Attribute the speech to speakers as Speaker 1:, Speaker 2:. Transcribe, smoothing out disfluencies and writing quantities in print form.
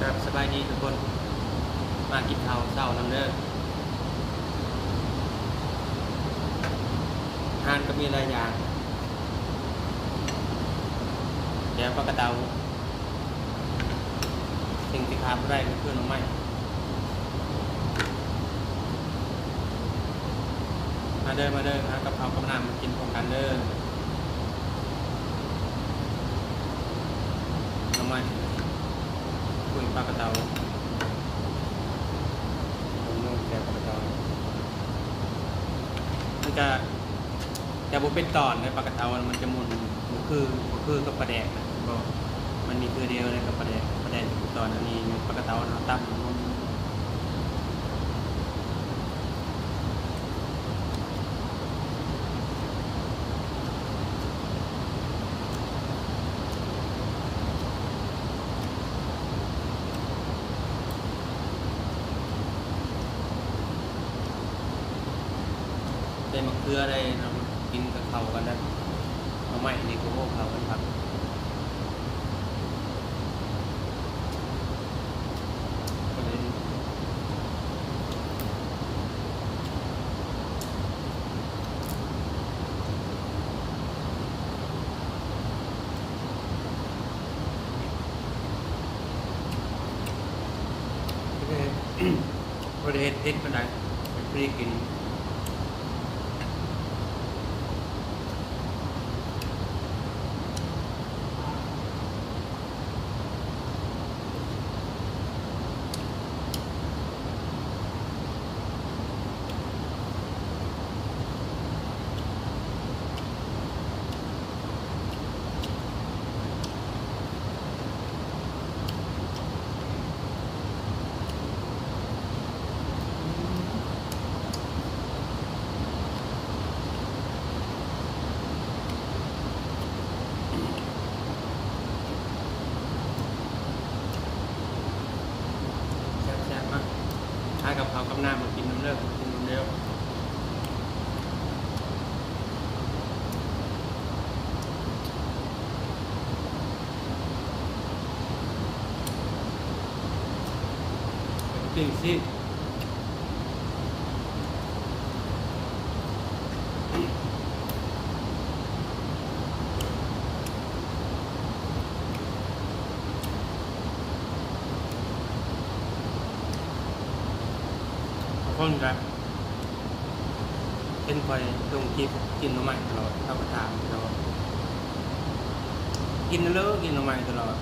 Speaker 1: ครับสบายดีทุกคนมากินข้าวเช้าน้ำเด้อทานก็มีหลายอย่างเดี๋ยวปลากระเตาสิ่งที่ขาดไม่ได้ก็คือหน่อไม้มาเด้อหากับข้าวกับน้ำมากินพร้อมกันเด้อหน่อไม้คุยปลากระเตาผมนุ่งแกงปลากระเตามันจะบุเป็นตอนในปลากระเตามันจะมุนคือกับปลาแดกนะก็มันมีคือเดียวเลยกับปลาแดกตอนอันนี้ปลากระเตาเราตั้มมันได้มะเขือได้เรากินกับเขากันได้เอาใหม่นี่ก็โอ้เขากันครับก็เลยประเทศเอ็ดกันได้เป็นฟรีกินแซ่บๆมากทานกับข้าวกับน้ำมากินน้ำเลือดกินน้ำเดียวจริงสิคนกันเป็นคอยลงคลิปกินหน่อไม้ตลอดเข้ามาถามตลอดกินเลิกกินหน่อไม้ตลอด